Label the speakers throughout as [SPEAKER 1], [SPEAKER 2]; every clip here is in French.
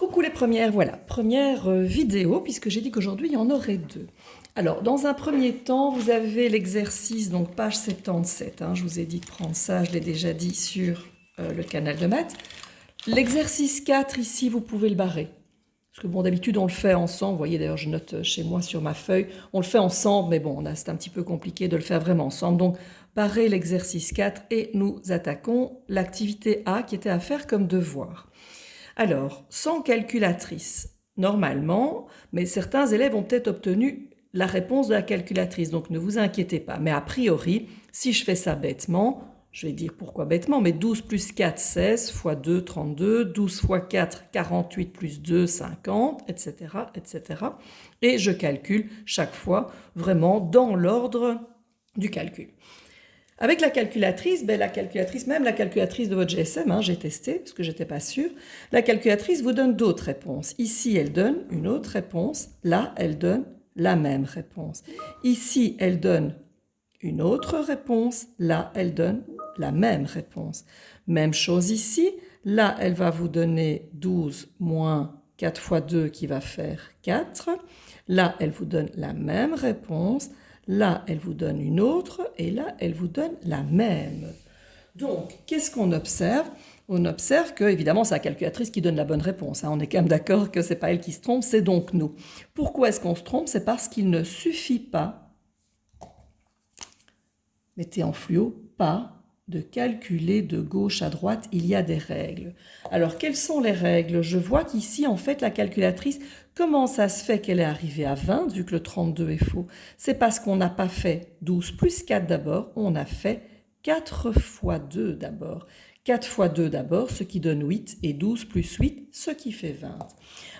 [SPEAKER 1] Coucou les premières, voilà, première vidéo, puisque j'ai dit qu'aujourd'hui il y en aurait deux. Alors, dans un premier temps, vous avez l'exercice, donc page 77, hein, je vous ai dit de prendre ça, je l'ai déjà dit sur le canal de maths. L'exercice 4, ici, vous pouvez le barrer. Parce que bon, d'habitude, on le fait ensemble, vous voyez d'ailleurs, je note chez moi sur ma feuille, on le fait ensemble, mais bon, c'est un petit peu compliqué de le faire vraiment ensemble. Donc, barrez l'exercice 4 et nous attaquons l'activité A qui était à faire comme devoir. Alors, sans calculatrice, normalement, mais certains élèves ont peut-être obtenu la réponse de la calculatrice, donc ne vous inquiétez pas. Mais a priori, si je fais ça bêtement, je vais dire pourquoi bêtement, mais 12 plus 4, 16, fois 2, 32, 12 fois 4, 48 plus 2, 50, etc., etc. Et je calcule chaque fois vraiment dans l'ordre du calcul. Avec la calculatrice, même la calculatrice de votre GSM, hein, j'ai testé parce que je n'étais pas sûre, la calculatrice vous donne d'autres réponses. Ici, elle donne une autre réponse. Là, elle donne la même réponse. Ici, elle donne une autre réponse. Là, elle donne la même réponse. Même chose ici. Là, elle va vous donner 12 moins 4 fois 2 qui va faire 4. Là, elle vous donne la même réponse. Là, elle vous donne une autre et là, elle vous donne la même. Donc, qu'est-ce qu'on observe? On observe que, évidemment, c'est la calculatrice qui donne la bonne réponse. Hein. On est quand même d'accord que ce n'est pas elle qui se trompe, c'est donc nous. Pourquoi est-ce qu'on se trompe? C'est parce qu'il ne suffit pas, mettez en fluo, pas de calculer de gauche à droite, il y a des règles. Alors, quelles sont les règles? Je vois qu'ici, en fait, la calculatrice, comment ça se fait qu'elle est arrivée à 20, vu que le 32 est faux? C'est parce qu'on n'a pas fait 12 plus 4 d'abord, on a fait 4 fois 2 d'abord. 4 fois 2 d'abord, ce qui donne 8, et 12 plus 8, ce qui fait 20.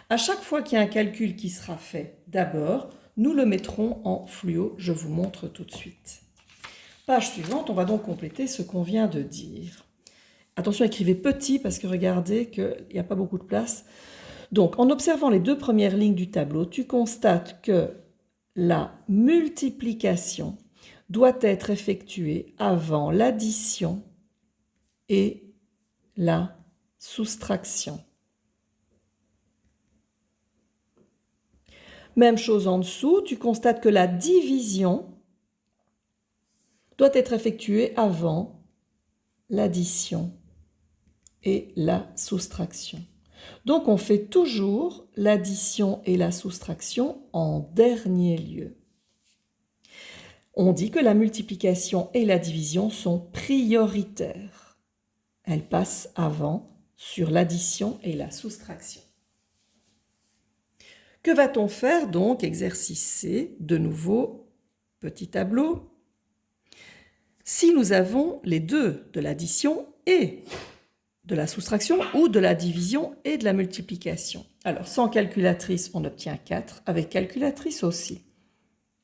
[SPEAKER 1] À chaque fois qu'il y a un calcul qui sera fait d'abord, nous le mettrons en fluo, je vous montre tout de suite. Page suivante, on va donc compléter ce qu'on vient de dire. Attention, écrivez petit parce que regardez qu'il n'y a pas beaucoup de place. Donc, en observant les deux premières lignes du tableau, tu constates que la multiplication doit être effectuée avant l'addition et la soustraction. Même chose en dessous, tu constates que la division doit être effectuée avant l'addition et la soustraction. Donc on fait toujours l'addition et la soustraction en dernier lieu. On dit que la multiplication et la division sont prioritaires. Elles passent avant sur l'addition et la soustraction. Que va-t-on faire donc? Exercice C, de nouveau, petit tableau. Si nous avons les deux, de l'addition et de la soustraction, ou de la division et de la multiplication. Alors, sans calculatrice, on obtient 4, avec calculatrice aussi.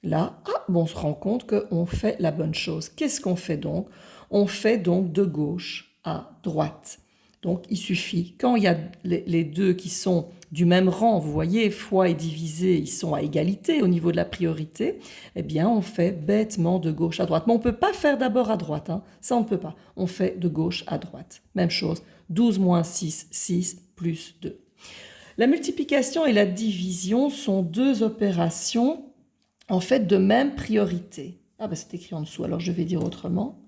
[SPEAKER 1] Là, on se rend compte qu'on fait la bonne chose. Qu'est-ce qu'on fait donc? On fait donc de gauche à droite. Donc, il suffit, quand il y a les deux qui sont du même rang, vous voyez, fois et divisé, ils sont à égalité au niveau de la priorité, eh bien, on fait bêtement de gauche à droite. Mais on ne peut pas faire d'abord à droite, hein. Ça, on ne peut pas. On fait de gauche à droite. Même chose, 12 moins 6, 6 plus 2. La multiplication et la division sont deux opérations en fait de même priorité. Ah ben c'est écrit en dessous, alors je vais dire autrement.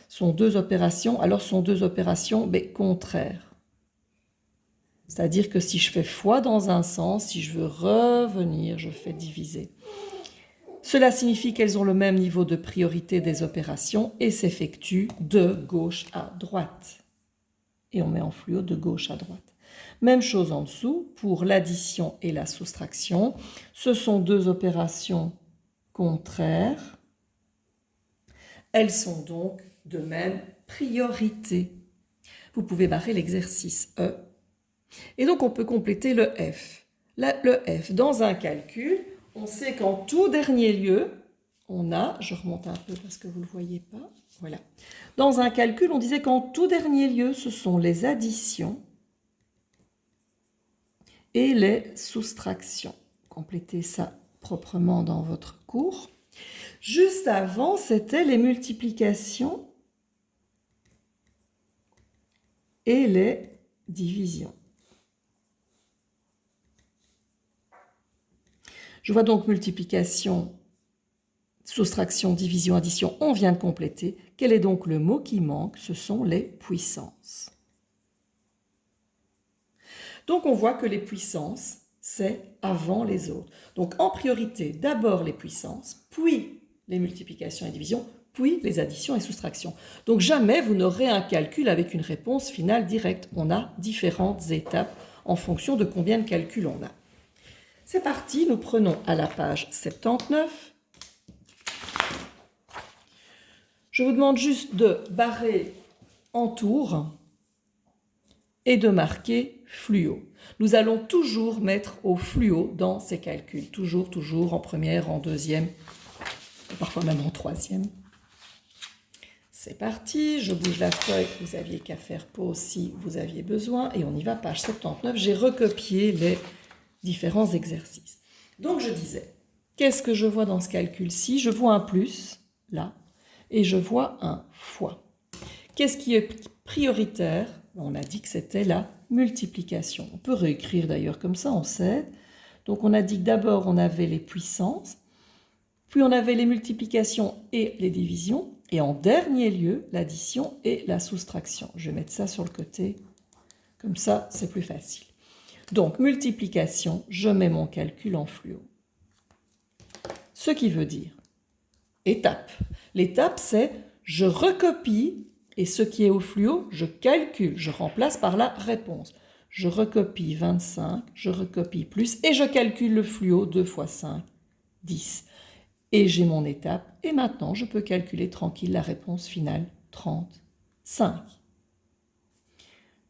[SPEAKER 1] Sont deux opérations, alors sont deux opérations contraires. C'est-à-dire que si je fais fois dans un sens, si je veux revenir, je fais diviser. Cela signifie qu'elles ont le même niveau de priorité des opérations et s'effectuent de gauche à droite. Et on met en fluo de gauche à droite. Même chose en dessous, pour l'addition et la soustraction. Ce sont deux opérations contraires. Elles sont donc de même priorité. Vous pouvez barrer l'exercice E. Et donc, on peut compléter le F. Le F, dans un calcul, on sait qu'en tout dernier lieu, on a, je remonte un peu parce que vous ne le voyez pas, voilà. Dans un calcul, on disait qu'en tout dernier lieu, ce sont les additions et les soustractions. Complétez ça proprement dans votre cours. Juste avant, c'était les multiplications et les divisions. Je vois donc multiplication, soustraction, division, addition, on vient de compléter. Quel est donc le mot qui manque? Ce sont les puissances. Donc on voit que les puissances, c'est avant les autres. Donc en priorité, d'abord les puissances, puis les multiplications et divisions, puis les additions et soustractions. Donc jamais vous n'aurez un calcul avec une réponse finale directe. On a différentes étapes en fonction de combien de calculs on a. C'est parti, nous prenons à la page 79. Je vous demande juste de barrer en tour et de marquer fluo. Nous allons toujours mettre au fluo dans ces calculs. Toujours, en première, en deuxième, parfois même en troisième. C'est parti, je bouge la feuille, vous aviez qu'à faire pause si vous aviez besoin, et on y va, page 79. J'ai recopié les différents exercices. Donc je disais, qu'est-ce que je vois dans ce calcul-ci? Je vois un plus, là, et je vois un fois. Qu'est-ce qui est prioritaire? On a dit que c'était la multiplication. On peut réécrire d'ailleurs comme ça, on sait. Donc on a dit que d'abord on avait les puissances, puis on avait les multiplications et les divisions, et en dernier lieu, l'addition et la soustraction. Je vais mettre ça sur le côté, comme ça c'est plus facile. Donc multiplication, je mets mon calcul en fluo. Ce qui veut dire étape. L'étape c'est je recopie et ce qui est au fluo, je calcule, je remplace par la réponse. Je recopie 25, je recopie plus et je calcule le fluo 2 fois 5, 10. Et j'ai mon étape et maintenant je peux calculer tranquille la réponse finale, 35.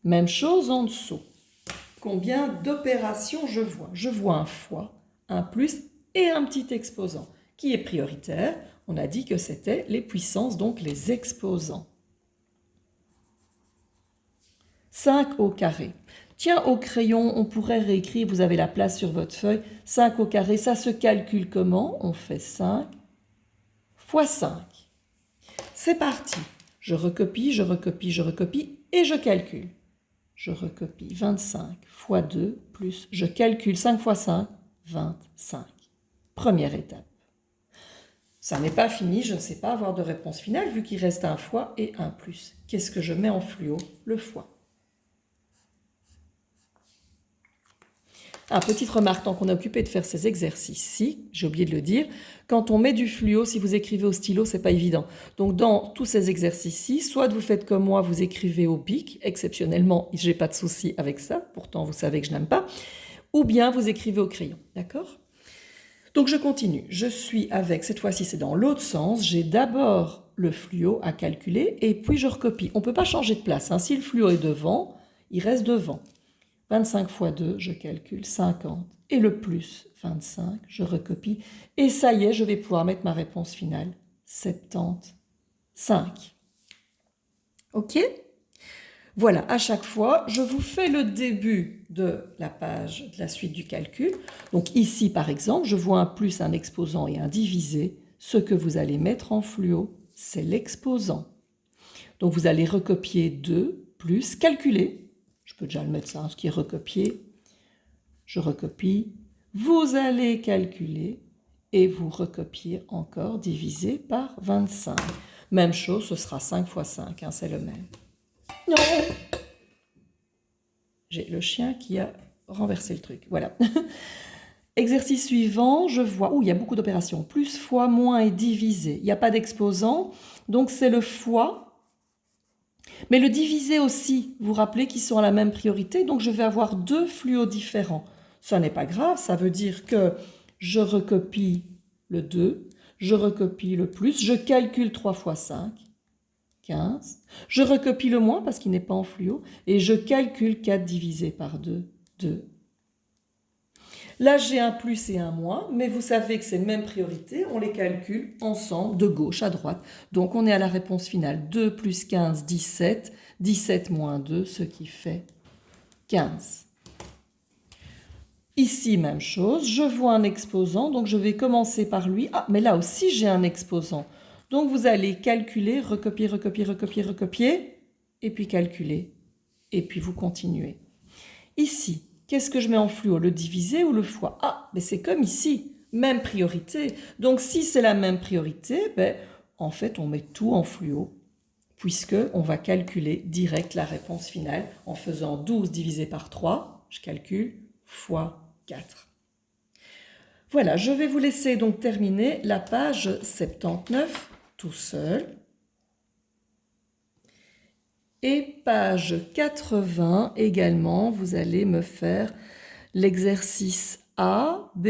[SPEAKER 1] Même chose en dessous. Combien d'opérations je vois? Je vois un fois, un plus et un petit exposant. Qui est prioritaire? On a dit que c'était les puissances, donc les exposants. 5 au carré. Tiens, au crayon, on pourrait réécrire, vous avez la place sur votre feuille, 5 au carré, ça se calcule comment? On fait 5 fois 5. C'est parti. Je recopie, je recopie, je recopie et je calcule. Je recopie 25 fois 2 plus, je calcule 5 fois 5, 25. Première étape. Ça n'est pas fini, je ne sais pas avoir de réponse finale vu qu'il reste un fois et un plus. Qu'est-ce que je mets en fluo? Le fois. Petite remarque, tant qu'on est occupé de faire ces exercices-ci, j'ai oublié de le dire, quand on met du fluo, si vous écrivez au stylo, c'est pas évident. Donc dans tous ces exercices-ci, soit vous faites comme moi, vous écrivez au bic, exceptionnellement, j'ai pas de souci avec ça, pourtant vous savez que je n'aime pas, ou bien vous écrivez au crayon, d'accord? Donc je continue, je suis avec, cette fois-ci c'est dans l'autre sens, j'ai d'abord le fluo à calculer et puis je recopie. On ne peut pas changer de place, hein. Si le fluo est devant, il reste devant. 25 fois 2, je calcule 50. Et le plus 25, je recopie. Et ça y est, je vais pouvoir mettre ma réponse finale, 75. OK? Voilà, à chaque fois, je vous fais le début de la page, de la suite du calcul. Donc ici, par exemple, je vois un plus, un exposant et un divisé. Ce que vous allez mettre en fluo, c'est l'exposant. Donc vous allez recopier 2 plus, calculer. Je peux déjà le mettre ça, ce qui est recopié. Je recopie. Vous allez calculer et vous recopiez encore divisé par 25. Même chose, ce sera 5 fois 5, hein, c'est le même. Non! J'ai le chien qui a renversé le truc. Voilà. Exercice suivant, je vois, il y a beaucoup d'opérations. Plus, fois, moins et divisé. Il n'y a pas d'exposant, donc c'est le fois. Mais le divisé aussi, vous vous rappelez qu'ils sont à la même priorité, donc je vais avoir 2 fluos différents. Ça n'est pas grave, ça veut dire que je recopie le 2, je recopie le plus, je calcule 3 fois 5, 15. Je recopie le moins parce qu'il n'est pas en fluo, et je calcule 4 divisé par 2, 2. Là, j'ai un plus et un moins, mais vous savez que ces mêmes priorités, on les calcule ensemble, de gauche à droite. Donc, on est à la réponse finale. 2 plus 15, 17. 17 moins 2, ce qui fait 15. Ici, même chose. Je vois un exposant, donc je vais commencer par lui. Ah, mais là aussi, j'ai un exposant. Donc, vous allez calculer, recopier, recopier, recopier, recopier, et puis calculer. Et puis, vous continuez. Ici, qu'est-ce que je mets en fluo? Le divisé ou le fois? Ah, mais c'est comme ici. même priorité. Donc, si c'est la même priorité, ben, en fait, on met tout en fluo, puisqu'on va calculer direct la réponse finale en faisant 12 divisé par 3, je calcule, fois 4. Voilà, je vais vous laisser donc terminer la page 79 tout seul. Et page 80 également, vous allez me faire l'exercice A, B.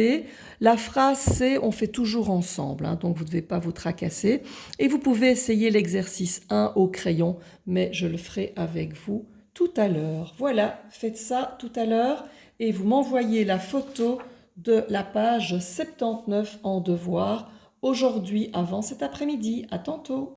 [SPEAKER 1] La phrase C, on fait toujours ensemble, hein, donc vous ne devez pas vous tracasser. Et vous pouvez essayer l'exercice 1 au crayon, mais je le ferai avec vous tout à l'heure. Voilà, faites ça tout à l'heure et vous m'envoyez la photo de la page 79 en devoir aujourd'hui avant cet après-midi. À tantôt.